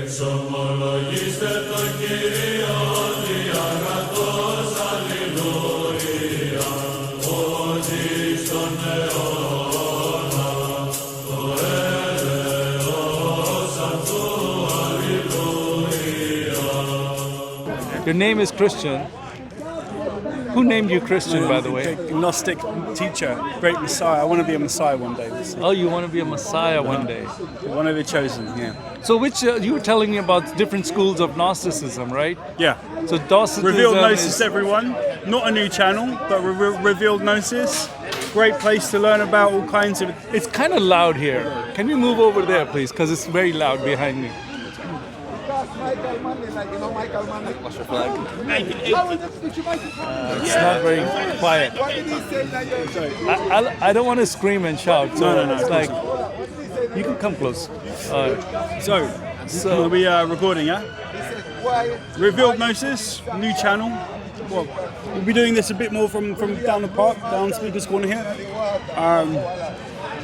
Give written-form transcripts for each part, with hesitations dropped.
Your name is Christian. Who named you Christian, by the way? The Gnostic teacher, great Messiah. I want to be a Messiah one day. Oh, you want to be a Messiah one day. One of the chosen, yeah. So which, you were telling me about different schools of Gnosticism, right? Yeah. So Gnosticism Revealed Gnosis, everyone. Not a new channel, but Revealed Gnosis. Great place to learn about all kinds of... It's kind of loud here. Can you move over there, please? Because it's very loud behind me. What's your flag? It's not very quiet. I don't want to scream and shout. So No. It's like, you can come close. So we are recording, yeah? Revealed Gnosis, new channel. Well, we'll be doing this a bit more from down the park, down Speaker's Corner here.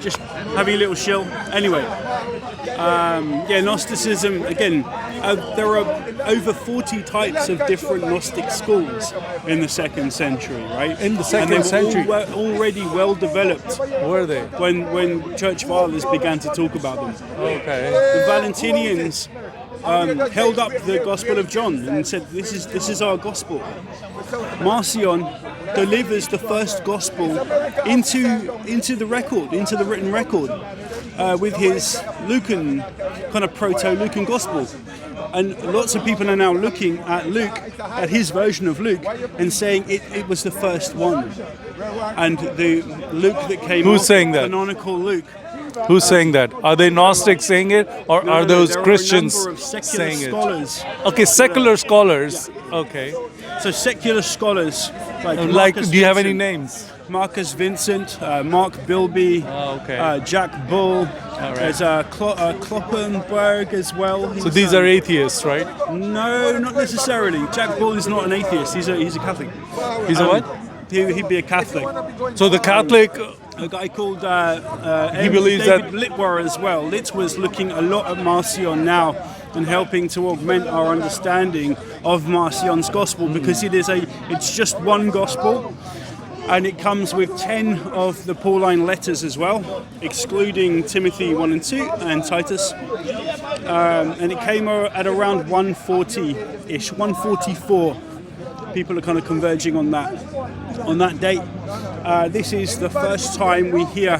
Just having a little chill. Anyway, Gnosticism, again, there are over 40 types of different Gnostic schools in the 2nd century, right? In the 2nd century? And they were already well developed. Were they? When church fathers began to talk about them. Okay. The Valentinians held up the Gospel of John and said, this is our gospel. Marcion delivers the first gospel into the record, into the written record, with his Lucan, kind of proto-Lucan gospel. And lots of people are now looking at Luke, at his version of Luke, and saying it was the first one. And the Luke that came Who's off, saying that? canonical Luke. Who's saying that? Are they Gnostics saying it, or are those there Christians are a number of secular saying scholars. it? Okay, secular scholars. Okay. So secular scholars like Like, Marcus do you have any Vincent, names? Marcus Vincent, Mark Bilby, Jack Bull. There's Kloppenberg as well. So these are atheists, right? No, not necessarily. Jack Bull is not an atheist. He's a Catholic. He's a what? He'd be a Catholic. So the Catholic, A guy called he believes David that Litwer as well. Litwer's looking a lot at Marcion now and helping to augment our understanding of Marcion's gospel, because it's just one gospel, and it comes with 10 of the Pauline letters as well, excluding Timothy 1 and 2 and Titus. And it came at around 140-ish, 144. People are kind of converging on that date. This is the first time we hear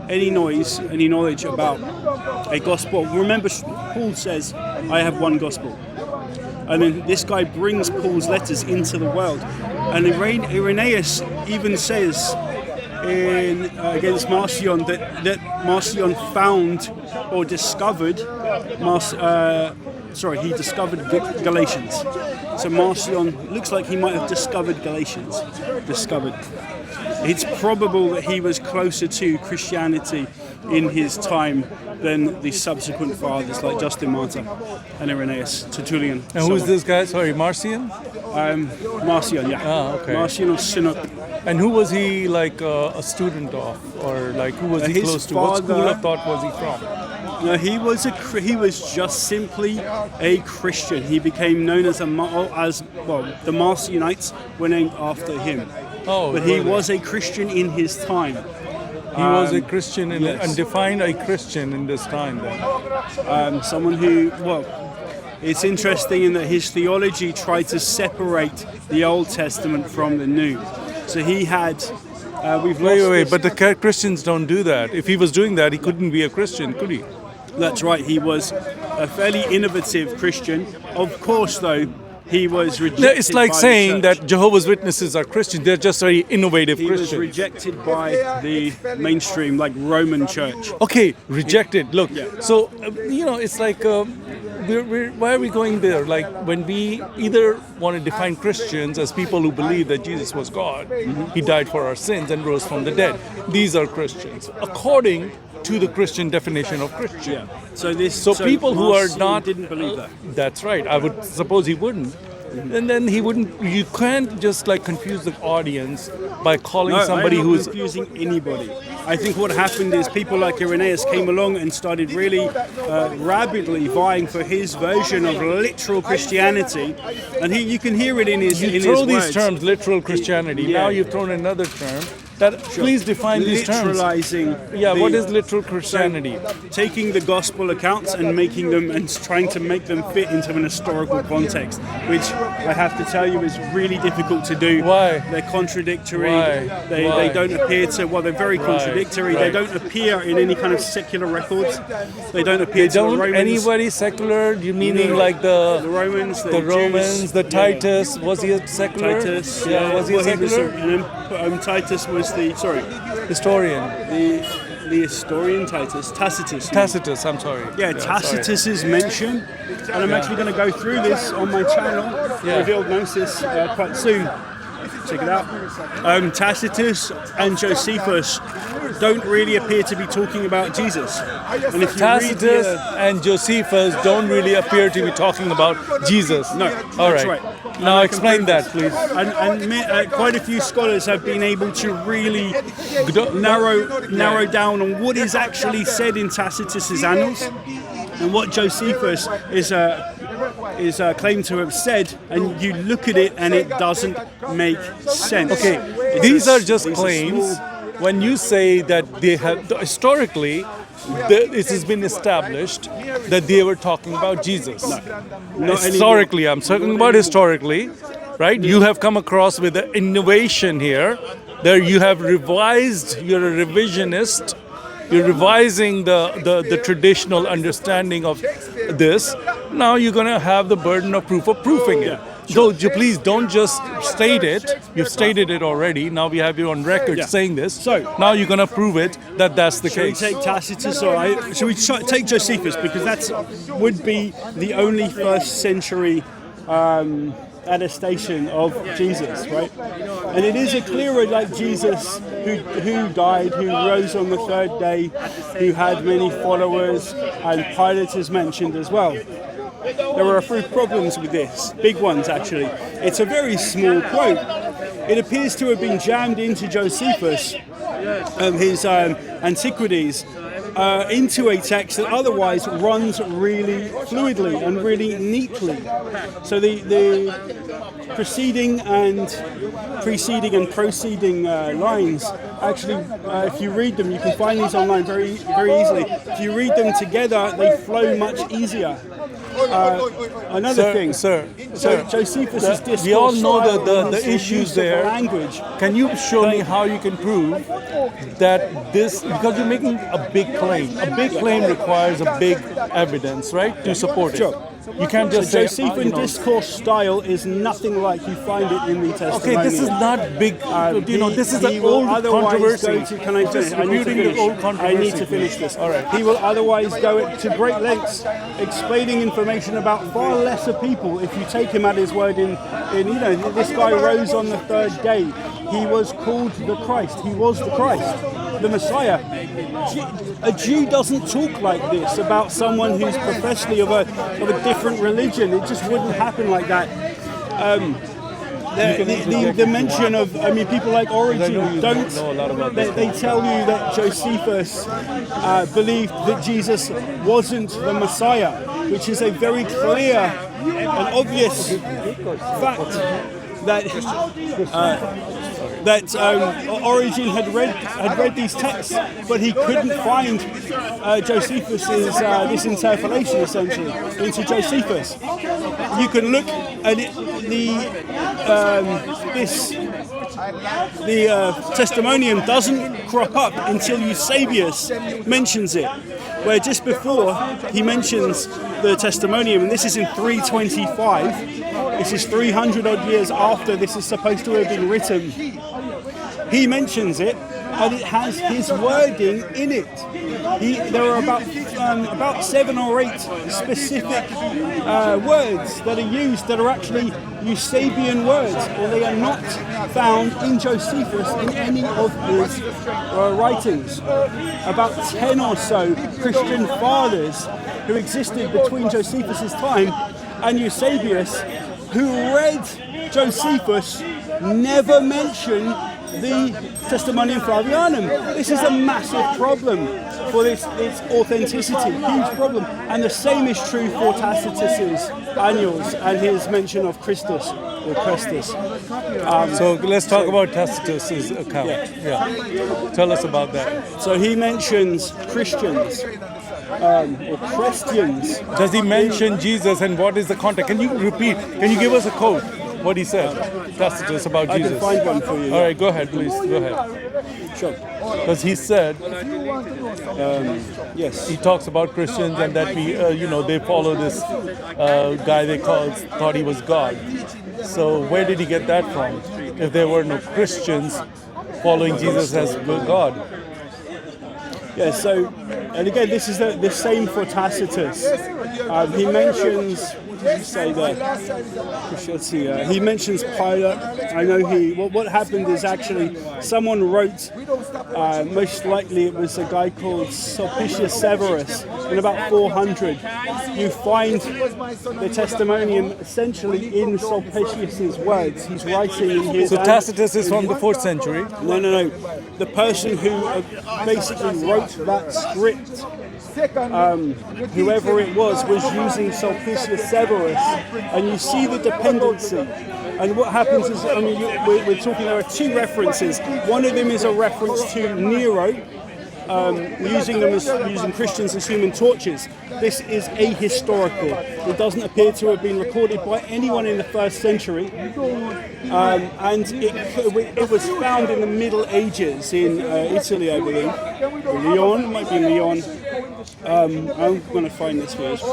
any knowledge about a gospel. Remember, Paul says, I have one gospel. And then this guy brings Paul's letters into the world. And Irenaeus even says against Marcion that Marcion found or discovered he discovered Galatians. So Marcion looks like he might have discovered Galatians. It's probable that he was closer to Christianity in his time than the subsequent fathers like Justin Martyr and Irenaeus, Tertullian. and who's this guy? Sorry, Marcion? Marcion, yeah. Ah, okay. Marcion of Sinope. And who was he like a student of, or like who was he His close to? What school father- of thought was he from? No, he was just simply a Christian. He became known as the Marcionites were named after him. Oh, But he really? was a Christian in his time. He was a Christian yes. and defined a Christian in this time then. Someone who, it's interesting in that his theology tried to separate the Old Testament from the New. So he had, Wait, but the Christians don't do that. If he was doing that, he couldn't be a Christian, could he? That's right, he was a fairly innovative Christian. Of course, though, he was rejected. It's like by the saying church. that Jehovah's Witnesses are Christians. They're just very innovative He Christians. was rejected by the mainstream, like Roman Church. Okay, rejected. Look, Yeah. so it's like why are we going there? Like when we either want to define Christians as people who believe that Jesus was God, He died for our sins and rose from the dead. These are Christians, according to the Christian definition of Christian. Yeah. So people who are Marcion not didn't believe that. That's right. I would suppose he wouldn't. And then he wouldn't. You can't just like confuse the audience by calling somebody I'm not who's confusing anybody. I think what happened is people like Irenaeus came along and started really rabidly vying for his version of literal Christianity, and you can hear it in his You in throw his these words. terms, literal Christianity. Yeah. Now you've thrown another term. Please define these terms. Literalizing. Yeah, what is literal Christianity? Taking the gospel accounts and making them and trying to make them fit into an historical context, which I have to tell you is really difficult to do. Why? They're contradictory. Why? They don't appear to. Well, they're very contradictory. Right. They don't appear in any kind of secular records. They don't appear to the Don't Romans. anybody secular? You meaning like the Romans, the Romans, Jews, the Titus? Was he a secular? Titus, Yeah, was he a secular? Titus was Historian. the historian Titus, Tacitus. Tacitus, I'm sorry. Yeah, Tacitus is mentioned, and I'm actually going to go through this on my channel, Revealed Gnosis, quite soon. Check it out. Tacitus and Josephus don't really appear to be talking about Jesus. And if you Tacitus read and Josephus don't really appear to be talking about Jesus. No, All that's right. right. Now explain that, please. and quite a few scholars have been able to really narrow down on what is actually said in Tacitus's annals and what Josephus is claimed to have said, and you look at it and it doesn't make sense. Okay, these are just claims. When you say that they have historically, it has been established that they were talking about Jesus. No, Historically, I'm talking about historically, right? You have come across with an innovation here. There you have revised. You're a revisionist. You're revising the traditional understanding of this. Now you're going to have the burden of proof of proving it. So please don't just state it. You've stated it already. Now we have you on record saying this. So now you're going to prove it that that's the case. Should we take Tacitus or should we take Josephus, because that would be the only first century attestation of Jesus, right? And it is a clearer like Jesus who died, who rose on the third day, who had many followers, and Pilate is mentioned as well. There are a few problems with this, big ones actually. It's a very small quote. It appears to have been jammed into Josephus, his Antiquities, into a text that otherwise runs really fluidly and really neatly. So the preceding and proceeding lines, actually, if you read them, you can find these online very, very easily. If you read them together, they flow much easier. Another thing, Josephus's discourse we all know style the is issues use of there. language. Can you show me how you can prove that this, because you're making a big claim. A big claim requires a big evidence, right, to support it. Sure. You can't just say, Josephine discourse style is nothing like you find it in the Testimonium. okay, this is not big, this is an old controversy. Can I finish? I need to finish. Old controversy. I need to finish this. All right. He will otherwise go to great lengths explaining information about far lesser people if you take him at his word in this guy rose on the third day. He was called the Christ. He was the Christ, the Messiah. A Jew doesn't talk like this about someone who's professedly of a different religion. It just wouldn't happen like that. The mention of, people like Origin don't. They tell you that Josephus believed that Jesus wasn't the Messiah, which is a very clear and obvious fact that Origin had read these texts, but he couldn't find Josephus's this interpolation essentially into Josephus. You can look at it, the Testimonium doesn't crop up until Eusebius mentions it, where just before he mentions the Testimonium, and this is in 325. This is 300 odd years after this is supposed to have been written. He mentions it, and it has his wording in it. There are about 7 or 8 specific words that are used that are actually Eusebian words, and they are not found in Josephus in any of his writings. About 10 or so Christian fathers who existed between Josephus's time and Eusebius, who read Josephus, never mention the Testimonium Flavianum. This is a massive problem for its authenticity, huge problem. And the same is true for Tacitus's Annuals and his mention of Christus or Christus. So let's talk about Tacitus's account. Yeah. Tell us about that. So he mentions Christians. Or Christians. Does he mention Jesus, and what is the context? Can you repeat? Can you give us a quote? What he said, Tacitus, about Jesus? I can find one for you. All right, go ahead, please. Go ahead. Sure. Because he said, yes, he talks about Christians and that they follow this guy they thought he was God. So where did he get that from? If there were no Christians following Jesus as God. Yeah, so, and again, this is the same for Tacitus. He mentions, what did you say there? Let's see, he mentions Pilate. I know what happened is actually someone wrote, most likely it was a guy called Sulpicius Severus, in about 400. You find the testimonium essentially in Sulpicius's words. He's writing in his... So Tacitus is from the 4th century? No. The person who basically wrote that script, whoever it was using Sulpicius Severus, and you see the dependency. And what happens is, we're talking, there are two references. One of them is a reference to Nero, using Christians as human torches. This is ahistorical. It doesn't appear to have been recorded by anyone in the 1st century, and it was found in the Middle Ages in Italy, I believe. Lyon, it might be Lyon. I'm going to find this first.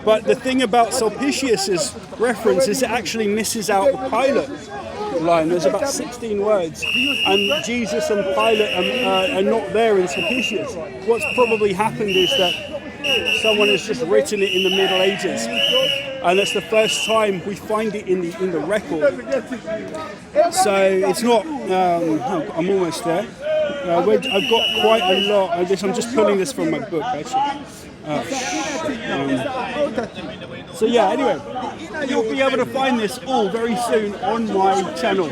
But the thing about Sulpicius's reference is it actually misses out the Pilate line. There's about 16 words, and Jesus and Pilate are not there in Sulpicius. What's probably happened is that someone has just written it in the Middle Ages, and that's the first time we find it in the record. So it's not. I'm almost there. I've got quite a lot of this. I'm just pulling this from my book, actually. So yeah, anyway, you'll be able to find this all very soon on my channel.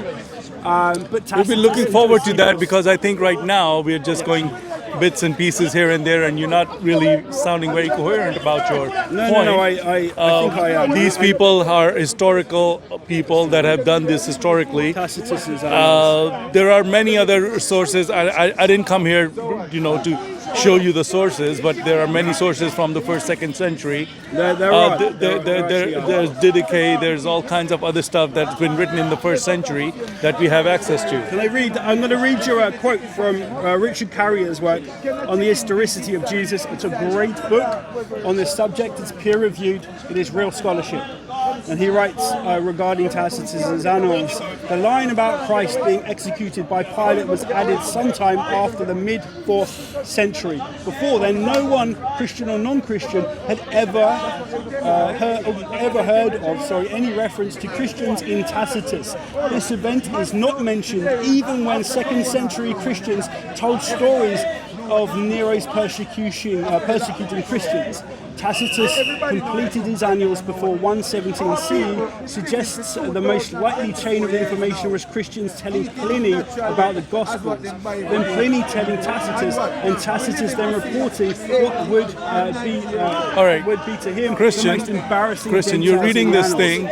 But we've been looking forward to that, because I think right now we're just going bits and pieces here and there, and you're not really sounding very coherent about your point. No, I think I am. These people are historical people that have done this historically. Tacitus is there are many other sources. I didn't come here, to show you the sources, but there are many sources from the 1st, 2nd century. There's Didache, there's all kinds of other stuff that's been written in the 1st century that we have access to. Can I read? I'm going to read you a quote from Richard Carrier's work on the historicity of Jesus. It's a great book on this subject. It's peer-reviewed. It is real scholarship. And he writes regarding Tacitus's Annals, the line about Christ being executed by Pilate was added sometime after the mid-4th century. Before then, no one, Christian or non-Christian, had ever heard of any reference to Christians in Tacitus. This event is not mentioned even when 2nd century Christians told stories of Nero's persecuting Christians. Tacitus completed his Annuals before 117 CE, suggests the most likely chain of information was Christians telling Pliny about the Gospels, then Pliny telling Tacitus, and Tacitus then reporting what would be to him the most embarrassing. Christian, you're reading this thing,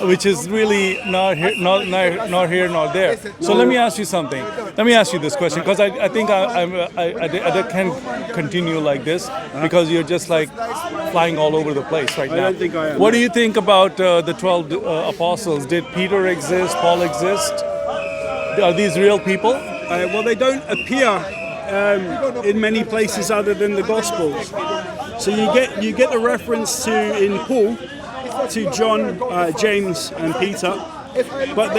which is really not here, not here, not there. So let me ask you something. Let me ask you this question, because I think I can't continue like this, because you're just like flying all over the place right now. I don't think I am. What do you think about the 12 apostles? Did Peter exist? Paul exist? Are these real people? Well, they don't appear in many places other than the Gospels. So you get the reference in Paul to John, James, and Peter, but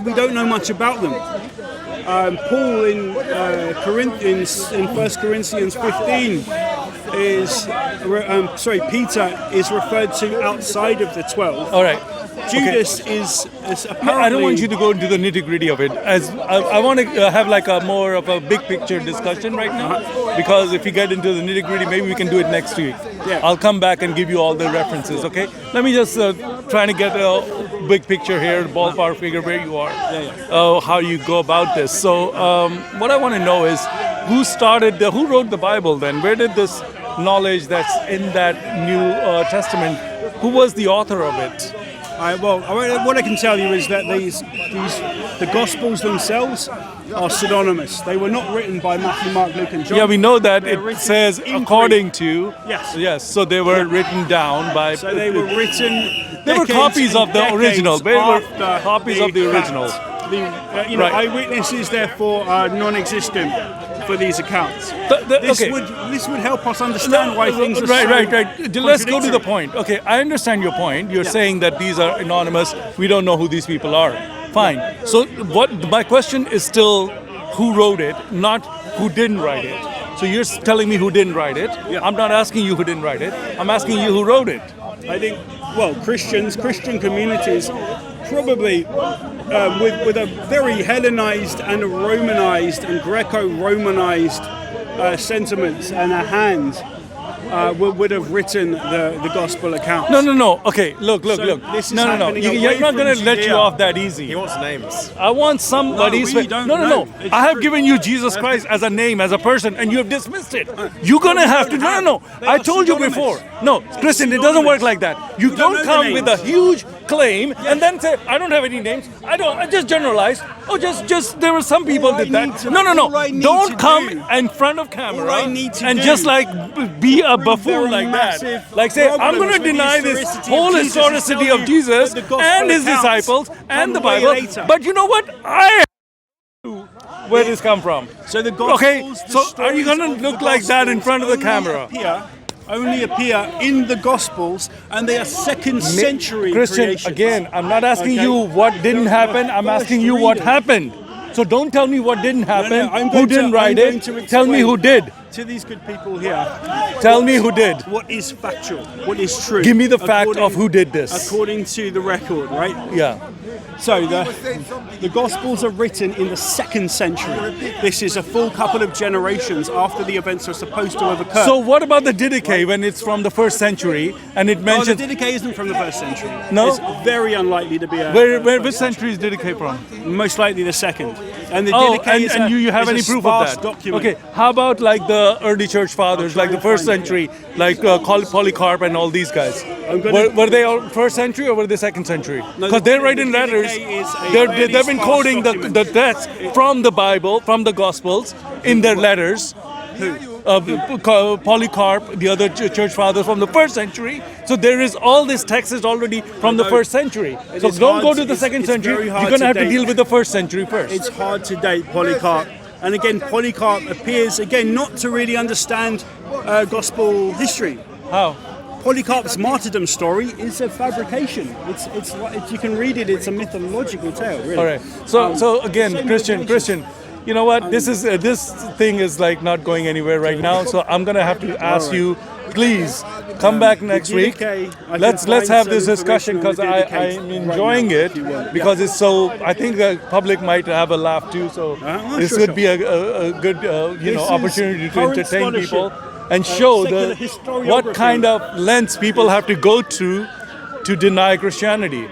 we don't know much about them. Paul in 1 Corinthians 15 is, Peter is referred to outside of the 12. All right. Judas is apparently... I don't want you to go into the nitty-gritty of it. As I want to have like a more of a big picture discussion right now, because if you get into the nitty-gritty, maybe we can do it next week. Yeah. I'll come back and give you all the references, okay? Let me just try to get a big picture here, ballpark figure where you are, how you go about this. So what I want to know is who wrote the Bible then? Where did this knowledge that's in that New Testament, who was the author of it? What I can tell you is that the Gospels themselves are synonymous. They were not written by Matthew, Mark, Luke, and John. Yeah, we know that They're it says according to. Yes. Yes. So they were written down by. So they were written. They were copies of the original. They were copies of the original. Right. Eyewitnesses, therefore, are non-existent for these accounts. This would help us understand why things are right. Let's go to the point. Okay, I understand your point. You're saying that these are anonymous. We don't know who these people are. Fine. So my question is still who wrote it, not who didn't write it. So you're telling me who didn't write it. Yeah. I'm not asking you who didn't write it. I'm asking you who wrote it. I think, Christian communities probably with a very Hellenized and Romanized and Greco-Romanized sentiments and a hand would have written the gospel accounts. No. Okay, look. This is No. happening You're away not going to from let you Judea. off that easy. He wants names. I want somebody's... No, we don't No. know. It's I have true. given you Jesus Christ as a name, as a person, and you have dismissed it. You're going to have to... No. They I are told you synonymous. before. No, Christian, it doesn't work like that. You don't don't know the come with a names. huge claim and then say, I don't have any names. I just generalize. Oh, just there were some people All I did that. need to- No. all I need Don't to come do- in front of camera all I need to and do just like be a prove buffoon there are like that. massive Like say, I'm problems going to with the deny this historicity of whole Jesus and historicity tell of you Jesus that the gospel and his accounts disciples and the come way Bible. later. But you know what? Where this come from? So the Gospels, Okay, the so are you stories going to of look the like that in Gospels front of the camera? Only appear in the Gospels, and they are second century Christian, creations. again, I'm not asking Okay. you what didn't happen. I'm First asking you what reading. happened. So don't tell me what didn't happen. I'm Who going to- didn't write I'm going it? to Tell me explain who did. To these good people here, Tell me who did. what is factual, what is true. Give me the fact according- of who did this. According to the record, right? Yeah. So the Gospels are written in the 2nd century. This is a full couple of generations after the events are supposed to have occurred. So what about the Didache when it's from the 1st century and it the mentions... Didache isn't from the 1st century. No? It's very unlikely to be a... Which century is Didache from? Most likely the 2nd. And the Oh, Didache is and you have is any a proof of sparse that? document. Okay, how about like the early church fathers, like the try and 1st find century, like Polycarp and all these guys? gonna- Were they all 1st century or were they 2nd century? No, Because the- they're writing the letters. Didache is a They've been sparse quoting document. the text from the Bible, from the Gospels, in their letters. Polycarp, the other church fathers from the 1st century. So there is all this text is already from the 1st century. So is don't hard go to- to the it's- 2nd it's century. very You're hard going to to have to date. deal with the 1st century first. It's hard to date Polycarp. And again, Polycarp appears, again, not to really understand gospel history. How? Polycarp's martyrdom story is a fabrication. It's you can read it. It's a mythological tale, really. All right. So again, same Christian, you know what? This thing is like not going anywhere right now. So I'm gonna have to ask you, please come back next week. Didache, I can Let's find have some this discussion because information on the Didache I'm right enjoying now, it if you want. because it's so. I think the public might have a laugh too. So this sure, would sure. be a good This is opportunity to current entertain people scholarship, and show secular what historiography. kind of lengths people have to go through to deny Christianity.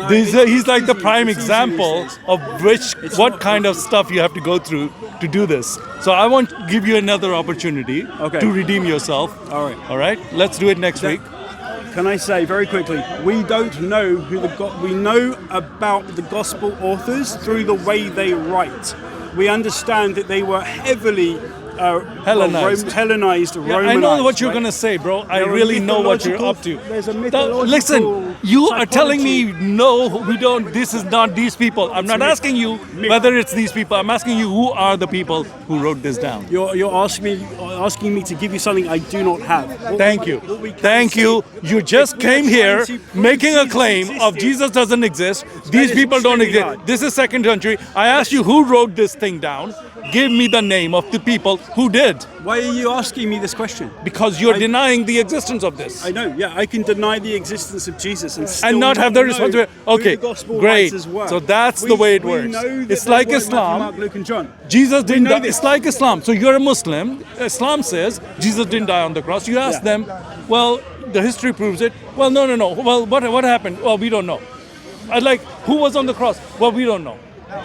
He's like the prime it's easy example these days. of what kind of stuff you have to go through to do this. So I want to give you another opportunity Okay. to redeem yourself. All right. All right. Let's do it next week. Can I say very quickly, we don't know we know about the gospel authors through the way they write. We understand that they were heavily Hellenized. Hellenized, Yeah, Romanized. I know what you're right? gonna say, bro. I There are really know what you're up mythological- to. there's a mythological Listen, you are telling me psychology. no, we don't. This is not these people. I'm not asking you whether it's these people. I'm asking you who are the people who wrote this down. You're asking me to give you something I do not have. Thank you. What we can Thank say- you. You just if we are came here trying to prove making a Jesus claim of existed, Jesus doesn't exist. These is people don't extremely exist. hard. This is second century. I asked you who wrote this thing down. Give me the name of the people Who did? Why are you asking me this question? Because you're denying the existence of this. I know, yeah, I can deny the existence of Jesus and still And not have the know responsibility. who Okay, the gospel great. writers were. So that's We- the way it we works. know that It's they like weren't Matthew, Islam. Mark, Luke, and John. Jesus didn't know die. this. It's like Islam. So you're a Muslim. Islam says Jesus didn't die on the cross. You ask Yeah. them, well, the history proves it. Well, no. Well, what happened? Well, we don't know. Who was on the cross? Well, we don't know.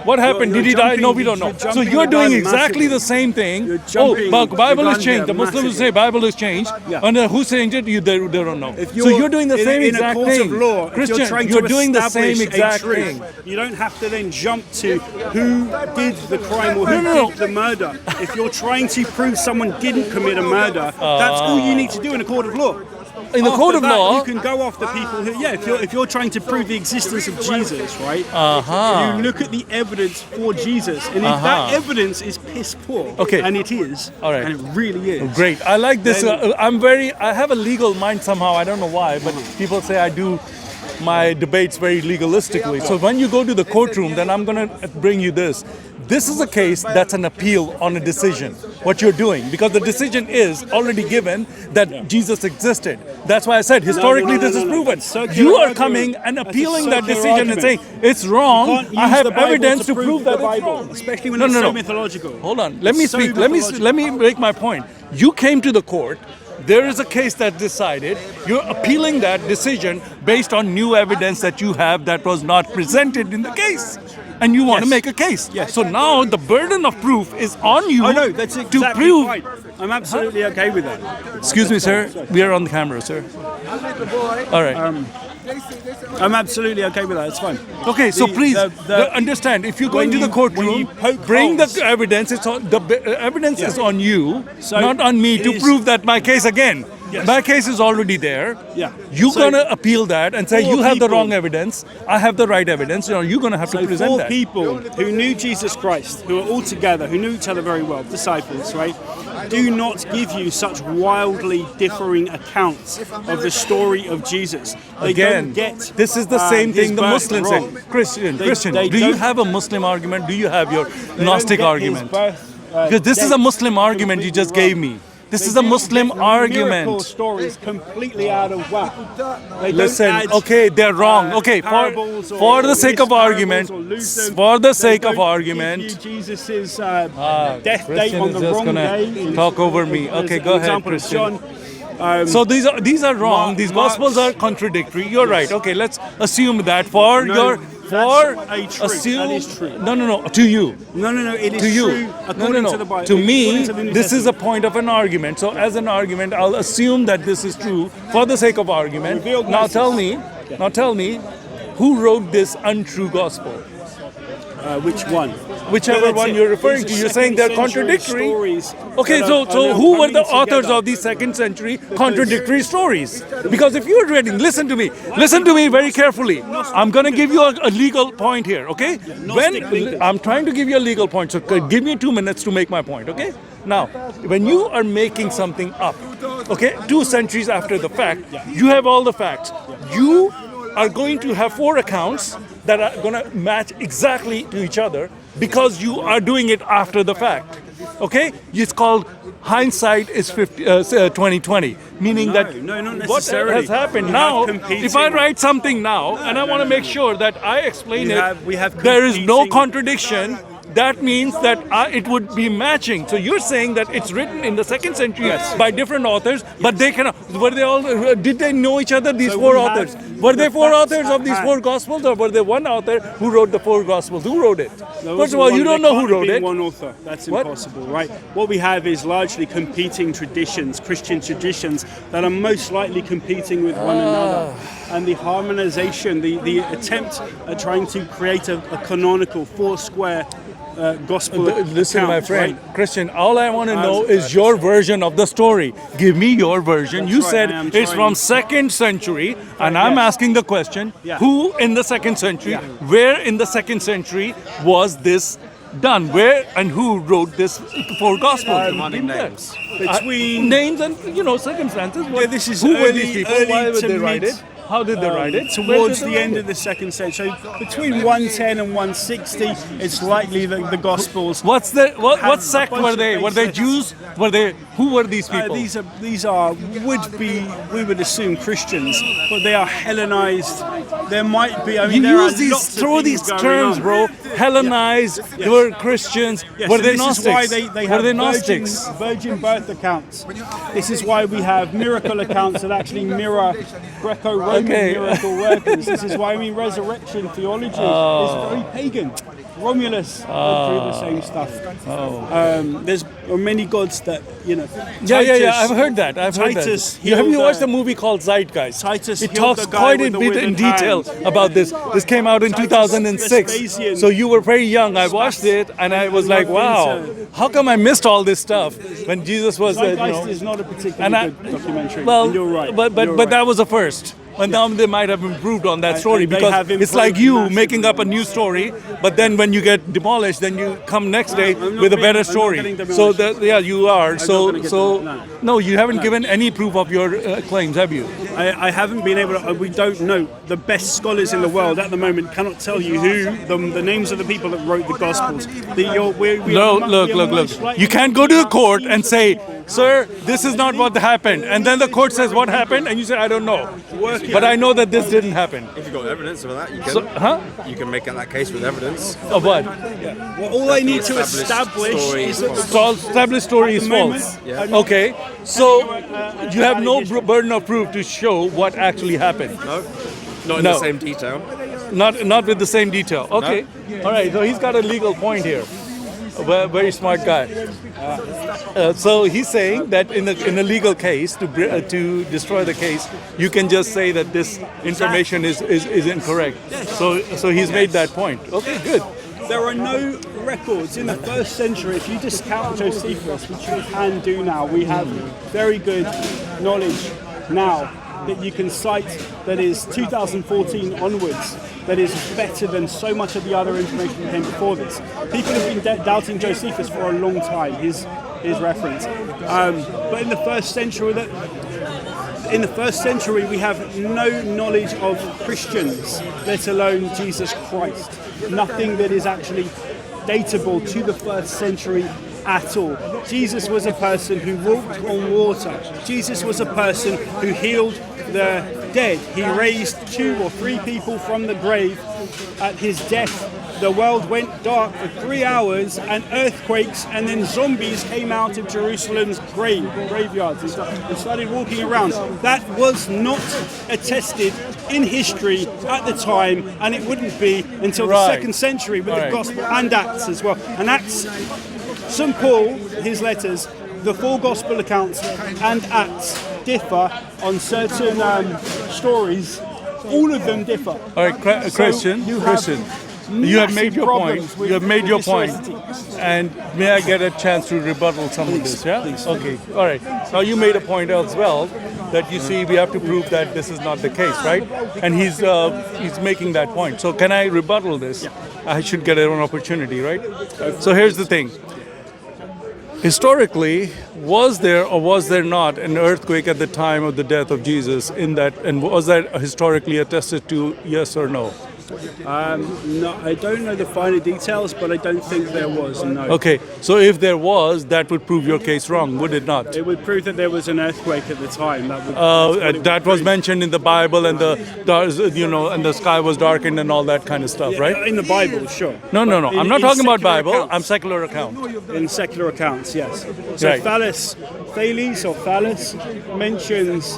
What happened? You're Did he die? No, jumping- we don't know. you're So jumping you're the doing gun exactly massively. the same thing. You're Oh, jumping but Bible the has gun changed. The here Muslims massively. say Bible has changed. Yeah. And who changed it? They don't know. If So you're doing the same in exact a court thing. of law, Christian, if you're trying you're to doing the same establish exact a truth, thing. You don't have to then jump to who did the crime or who No. did the murder. If you're trying to prove someone didn't commit a murder, that's all you need to do in a court of law. In the court of After that, law, you can go after people who, if you're trying to prove the existence of Jesus, right? You look at the evidence for Jesus, and if that evidence is piss poor, Okay. and it is, All right. and it really is, great. I like this. Then- I have a legal mind somehow. I don't know why, but people say I do my debates very legalistically. So when you go to the courtroom, then I'm going to bring you this. This is a case that's an appeal on a decision, what you're doing, because the decision is already given that Jesus existed. That's why I said historically this is proven. You are coming and appealing that decision and saying it's wrong. You can't I use have the Bible evidence to to prove the that it's Bible, wrong. especially when No, it's no, so no. mythological. Hold on. Let me It's so speak. mythological. Let me make my point. You came to the court. There is a case that decided. You're appealing that decision based on new evidence that you have that was not presented in the case. And you want to Yes. make a case. Yes. So now the burden of proof is on you Oh no, that's to exactly prove. fine. I'm absolutely okay with that. Excuse me, sir. We are on the camera, sir. All right. I'm absolutely okay with that. It's fine. Okay, so The- please the- understand. If you go when into the you- courtroom, when you poke bring holes- the evidence. It's on the evidence is on you, So not on me, it to is- prove that my case again. Yes. My case is already there. Yeah. You're So- gonna appeal that and say four you have the people- wrong evidence. I have the right evidence. You're gonna have to So present four that. people who knew Jesus Christ, who were all together, who knew each other very well, disciples, right, do not give you such wildly differing accounts of the story of Jesus. They Again, don't get this is the same his thing the birth Muslims say. wrong. Christian, They do you don't- have a Muslim argument? Do you have your They Gnostic don't get his argument? birth, Because this is a date Muslim argument you just completely gave wrong. me. This They is a do Muslim get the miracle argument. stories completely out of whack. They don't Listen, add, okay, they're wrong. Okay, parables for or the sake of misparables argument, or lose them. for the They sake of don't argument, give you Jesus's death date Christian on is the just wrong gonna day. talk over me. As Okay, an go ahead, example of Christian. John. So these are wrong. These gospels are contradictory. You're right. Okay, let's assume that for No, your that's a truth. assume That is true. No. To you. No, it is To you. true according to the Bible. To me, according to the New this is a Testament. point of an argument. So as an argument, I'll assume that this is true for the sake of argument. Revealed Now Gnosis. tell me, who wrote this untrue gospel? Which one? Whichever Well, that's one it. you're referring These to. are You're saying they're second century contradictory. stories Okay, that so are now who were the coming authors together. of these second century contradictory stories? Because if you're reading, listen to me very carefully. I'm going to give you a legal point here, okay? Gnostic thinkers. I'm trying to give you a legal point, so give me 2 minutes to make my point, okay? Now, when you are making something up, okay, 2 centuries after the fact, you have all the facts. You are going to have 4 accounts that are going to match exactly to each other because you are doing it after the fact. Okay? It's called hindsight is 2020, meaning that no, not what necessarily. has happened We now, have competing- if I write something now and I want to make sure that I explain We have there is no competing- contradiction. That means that it would be matching. So you're saying that it's written in the 2nd century by different authors, but they cannot. Were they all? Did they know each other? These So 4 we have authors. Were the they 4 facts authors of at these hand. 4 gospels, or were there one author who wrote the 4 gospels? Who wrote it? There First of wasn't all, one- you don't there know who can't wrote be it. One author. That's What? impossible, right? What we have is largely competing traditions, Christian traditions, that are most likely competing with one another. And the harmonization, the attempt at trying to create a canonical 4 square gospel Listen, my account, friend, right? Christian, all I want to know is your version of the story. Give me your version. That's You right, said I am it's trying. from 2nd century, and I'm yes. asking the question, Yeah. who in the 2nd century, Yeah. where in the 2nd century was this done? Where and who wrote this 4 gospels? Demanding names. Between names and circumstances. Yeah, this is who were early- these people? early Why would to they write mid- it? How did they write it? Towards the end of the 2nd century. Between 110 and 160, it's likely that the Gospels. What sect were they? Were they Jews? Who were these people? These we would assume Christians, but they are Hellenized. There might be. I mean, throw these terms, bro. Hellenized. They were Christians. Yes, were they this Gnostics? is why they have were they Gnostics? virgin birth accounts. This is why we have miracle accounts that actually mirror Greco-Roman miracle workers. This is why resurrection theology is very pagan. Romulus went through the same stuff. There's many gods that, Yeah. I've heard that. Titus Have you watched the movie called Zeitgeist? Titus it healed talks the guy quite a with the bit in withered detail hand. about this. This came out in 2006. Vespasian. So you were very young. I watched it and I was like, wow, how come I missed all this stuff when Jesus was Zeitgeist is not a particularly good documentary. And you're right. But that was the first. And now they might have improved on that story and they because have it's like improved you massively. making up a new story, but then when you get demolished, then you come next day with a better story. So you are. No, you haven't given any proof of your claims, have you? I haven't been able to. We don't know. The best scholars in the world at the moment cannot tell you who the names of the people that wrote the Gospels. Look. You can't go to a court and say, sir, this is not what happened. And then the court says, what happened? And you say, I don't know. But I know that this didn't happen. If you've got evidence of that, you can. You can make out that case with evidence. Of what? Well, all I need to establish is that Established story is false. Okay. So you have no burden of proof to show what actually happened. No, not in the same detail. Not with the same detail. Okay. All right. So he's got a legal point here. A very smart guy. So he's saying that in a legal case, to destroy the case, you can just say that this information is incorrect. So he's made that point. Okay, good. there are no records in the 1st century. If you discount Josephus, which you can do now, we have very good knowledge now that you can cite that is 2014 onwards, that is better than so much of the other information that came before this. People have been doubting Josephus for a long time, his reference. But in the 1st century, we have no knowledge of Christians, let alone Jesus Christ. Nothing that is actually datable to the 1st century at all. Jesus was a person who walked on water. Jesus was a person who healed the dead. He raised 2 or 3 people from the grave. At his death, the world went dark for 3 hours, and earthquakes, and then zombies came out of Jerusalem's graveyards and started walking around. That was not attested in history at the time, and it wouldn't be until the 2nd century with the Gospel and Acts as well. And Acts, St. Paul, his letters, the 4 Gospel accounts and Acts differ on certain stories. All of them differ. All right, Christian, you have made your point. You have made your point. And may I get a chance to rebuttal some of this? Yeah. Please. Okay. All right. Now you made a point as well that you see we have to prove that this is not the case, right? And he's making that point. So can I rebuttal this? Yeah. I should get an opportunity, right? So here's the thing. Historically, was there or was there not an earthquake at the time of the death of Jesus in that, and was that historically attested to, yes or no? No, I don't know the finer details, but I don't think there was, no. Okay, so if there was, that would prove your case wrong, would it not? It would prove that there was an earthquake at the time. That was mentioned in the Bible, and the sky was darkened and all that kind of stuff, right? In the Bible, sure. No. I'm not talking about Bible. Accounts. I'm secular account. In secular accounts, yes. So Right. Thales mentions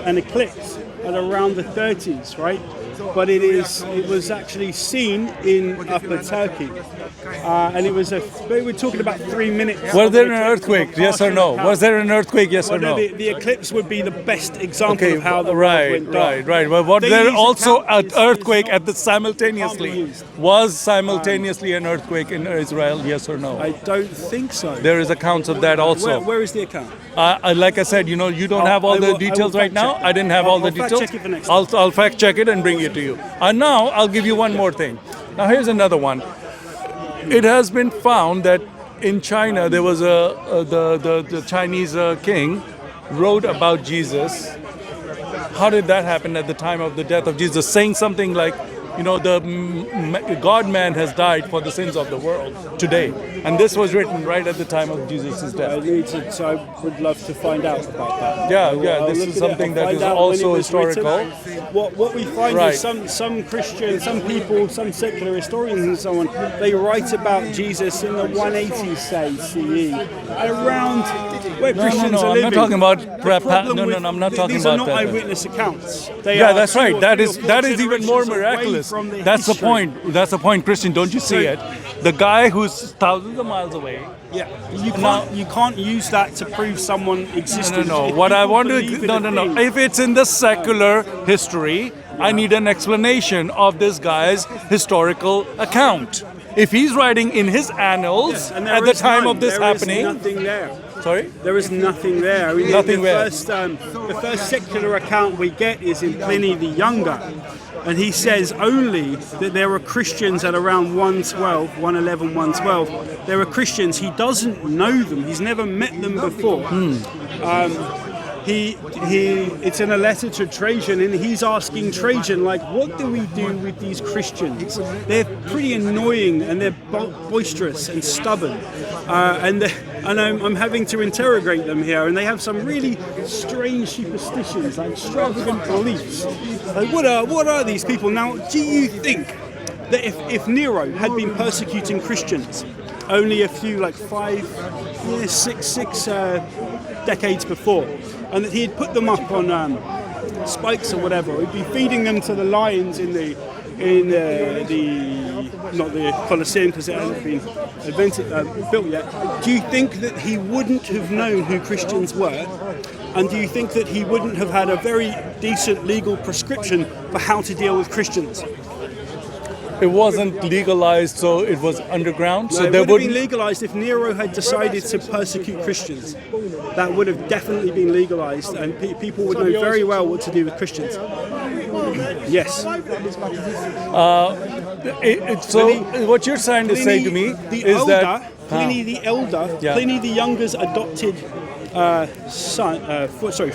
an eclipse at around the 30s, right? But it was actually seen in Upper Turkey, and we're talking about 3 minutes. Was there an earthquake? Yes or no? Was there an earthquake? Yes or no? The eclipse would be the best example of how the world went dark. Right. But was They there use also an account- earthquake at the Can't be simultaneously? used. Was simultaneously an earthquake in Israel? Yes or no? I don't think so. There is accounts of that also. Where is the account? Like I said, you don't have all I the will details right fact now. check it. I didn't have all the I'll fact details. check it for next I'll fact check it and bring it to you. And now I'll give you one more thing. Now here's another one. It has been found that in China there was the Chinese king wrote about Jesus how did that happen at the time of the death of Jesus? Saying something like, the God-man has died for the sins of the world today. And this was written right at the time of Jesus' death. So I would love to find out about that. Yeah, this is something that is also historical. What we find Right. is some Christians, some people, some secular historians and so on, they write about Jesus in the 180s, say, CE, around where Christians No, are I'm living. not talking about I'm not talking These about are not that. eyewitness accounts. Yeah, that's right. That is even more miraculous. That's the history. point. That's the point, Christian. Don't you see it? The guy who's thousands of miles away. Yeah, you can't use that to prove someone existed. No. If What I people want believe to in a thing- If it's in the secular history, I need an explanation of this guy's historical account. If he's writing in his annals And there at the is time none. of this There is happening, nothing there. sorry. There is nothing there. I mean, Nothing the there. the first secular account we get is in Pliny the Younger. And he says only that there are Christians at around 112, 111, 112. There are Christians. He doesn't know them. He's never met them before. It's in a letter to Trajan, and he's asking Trajan, like, what do we do with these Christians? They're pretty annoying, and they're boisterous and stubborn, and I'm having to interrogate them here, and they have some really strange superstitions, like extravagant beliefs. Like, what are these people? Now, do you think that if Nero had been persecuting Christians only a few, like six decades before, and that he had put them up on spikes or whatever, he'd be feeding them to the lions in the not the Colosseum because it hadn't been built yet. Do you think that he wouldn't have known who Christians were? And do you think that he wouldn't have had a very decent legal prescription for how to deal with Christians? It wasn't legalized, so it was underground. No, So it there would have been wouldn't. legalized if Nero had decided to persecute Christians. That would have definitely been legalized, and people would know very well what to do with Christians. Yes. So what you're trying to say to me is that Pliny the Elder, Yeah. Pliny the Younger's adopted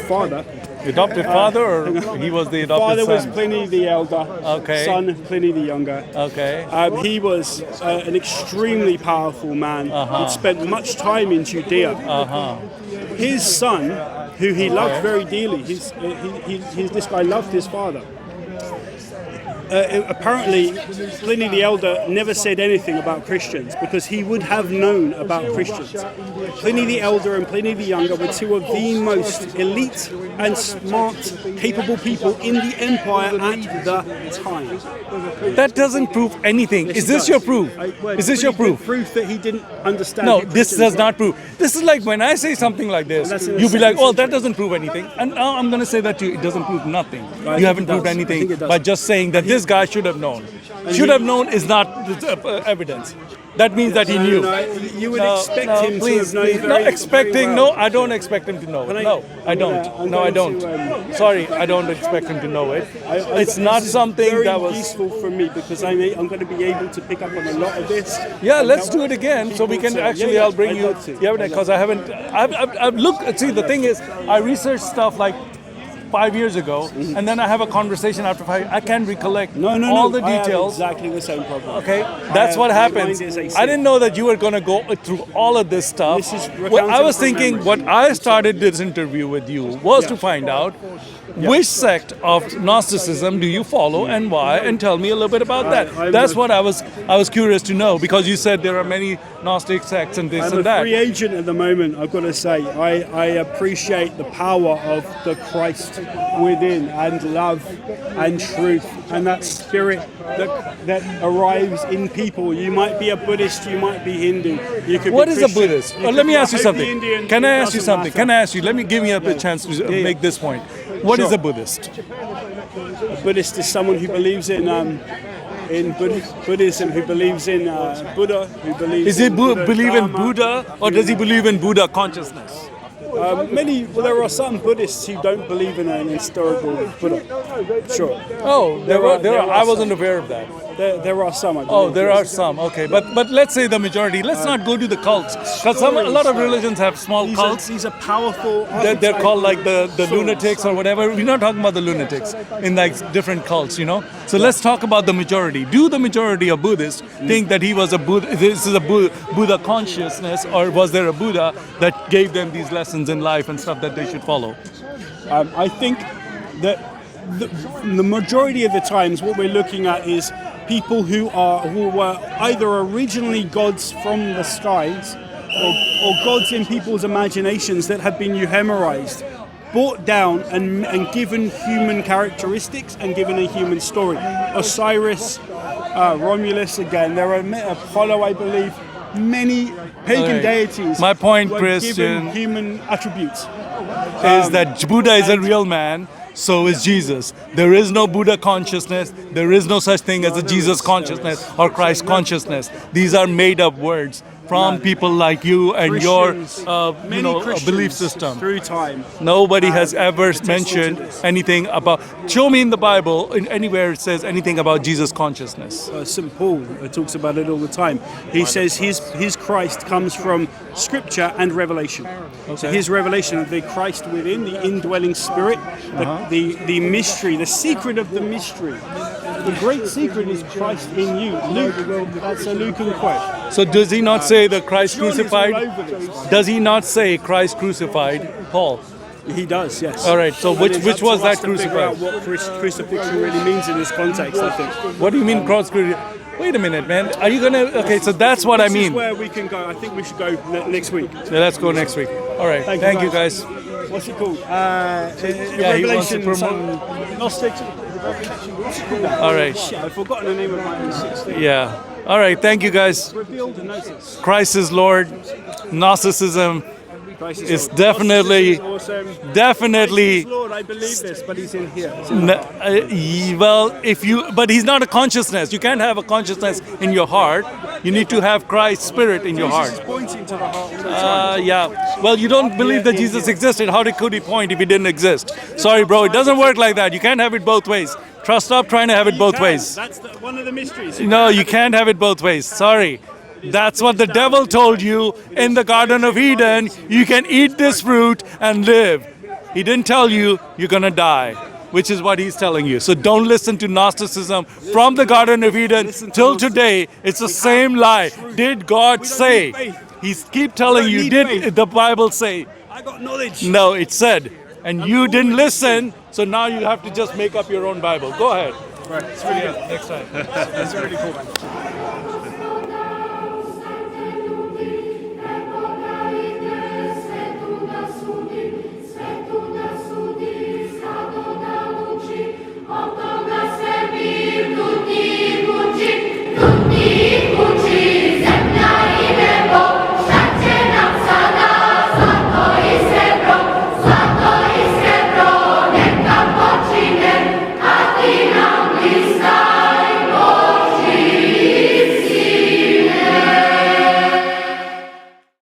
father. adopted father, or he was the adopted Father was son? Pliny the Elder. Okay. Son Pliny the Younger. Okay. He was an extremely powerful man who'd spent much time in Judea. His son, who he loved very dearly, this guy loved his father. Apparently, Pliny the Elder never said anything about Christians because he would have known about Christians. Pliny the Elder and Pliny the Younger were two of the most elite and smart, capable people in the empire at the time. That doesn't prove anything. Is this your proof? Is this your proof? Proof that he didn't understand. No, who this Christians does were. not prove. This is like when I say something like this, that's in a you'll be like, sentence. oh, that doesn't prove anything. And now I'm going to say that to you, it doesn't prove nothing. I You haven't think it proved does. I anything think it does. by just saying that this guy should have known. Should have known is not evidence. That means that he knew. No, you would expect him please, to have known please. very, No, very expecting, well. no, I don't expect him to know it. Can I- No, I don't. I'm No, I going don't. to, Sorry, I don't expect him to know it. It's not This is something very that was... useful for me because I'm going to be able to pick up on a lot of this. Yeah, and let's help do it again so we people can to- actually, yeah, I'll bring I'd you, love to. yeah, because I haven't, I've looked, see, the thing is, I researched stuff like 5 years ago, and then I have a conversation after 5, I can't recollect all the I have details. exactly the same problem. Okay, that's what my happens. mind is a I sieve. didn't know that you were going to go through all of this stuff. This is Well, I was recounting from thinking, memory. what I started this interview with you was to find out which sect of Gnosticism do you follow and why, and tell me a little bit about that. I'm That's a- what I was curious to know, because you said there are many Gnostic sects and this I'm and a that. free agent at the moment, I've got to say. I appreciate the power of the Christ within, and love and truth, and that spirit that arrives in people. You might be a Buddhist, you might be Hindu. You could What be is a Christian, Buddhist? you could Let me be a ask you Hopi something. Indian, Can I it ask you doesn't something? matter. Can I ask you? Let me give me a chance to Yeah. make this point. What is Sure. a Buddhist? A Buddhist is someone who believes in Buddhism, who believes in Buddha, who believes Is he in Buddha believe in Dharma. Buddha, or does he believe in Buddha consciousness? There are some Buddhists who don't believe in an historical Buddha. Sure. Oh, there are. I wasn't aware of that. There are some. I believe, Oh, there yes. are some. Okay, but let's say the majority. Let's not go to the cults, because a lot of religions have small cults. These are powerful. They're called like the lunatics or whatever. We're not talking about the lunatics in like different cults, you know. So let's talk about the majority. Do the majority of Buddhists think that he was a Buddha? This is a Buddha consciousness, or was there a Buddha that gave them these lessons in life and stuff that they should follow? I think that the majority of the times, what we're looking at is people who were either originally gods from the skies, or gods in people's imaginations that have been euhemerized, brought down and given human characteristics and given a human story. Osiris, Romulus again, there are Apollo, I believe, many pagan deities. My point, were Christian, given human attributes. is that Buddha is a real man. So is Jesus. There is no Buddha consciousness. There is no such thing as a Jesus consciousness or Christ consciousness. These are made up words from people like you and your belief system. Through time. Nobody has ever mentioned anything about. Show me in the Bible, anywhere it says anything about Jesus consciousness. St. Paul talks about it all the time. He says his Christ comes from Scripture and revelation. Okay. So his revelation of the Christ within, the indwelling Spirit, the mystery, the secret of the mystery. The great secret is Christ in you. Luke, that's a Lucan quote. So does he not say the Christ John is all crucified? over this. Does he not say Christ crucified, Paul? He does, yes. All right, so And which it's up was to that us to figure out crucified? what crucifixion really means in this context, I think. What do you mean cross crucified? Wait a minute, man. Are you gonna? Okay, so that's what I This mean. is where we can go. I think we should go next week. Yeah, let's go next week. All right. Thank you guys. What's it called? he wants to Revelation, promote. Gnostic. All right. Shit, I've forgotten the name of my 16. Yeah. All right. Thank you guys. Revealed the notice. Christ is Lord. Gnosticism Christ is Lord. definitely, Gnosticism is awesome. definitely. Christ is Lord, I believe this, but he's in here. But he's not a consciousness. You can't have a consciousness in your heart. You need to have Christ's spirit in your Jesus heart. is pointing to the heart all the time. Yeah. Well, you don't believe that Jesus existed. How could he point if he didn't exist? Sorry, bro. It doesn't work like that. You can't have it both ways. Stop trying to have it both ways. That's one of the mysteries. No, you can't have it both ways. Sorry. That's what the devil told you in the Garden of Eden. You can eat this fruit and live. He didn't tell you you're going to die, which is what he's telling you. So don't listen to Gnosticism from the Garden of Eden till today. It's the same lie. Did God say? He keep telling you, did the Bible say? I got knowledge. No, it said. And you didn't listen, so now you have to just make up your own Bible. Go ahead. Right, it's really good. Next time. That's really cool, man.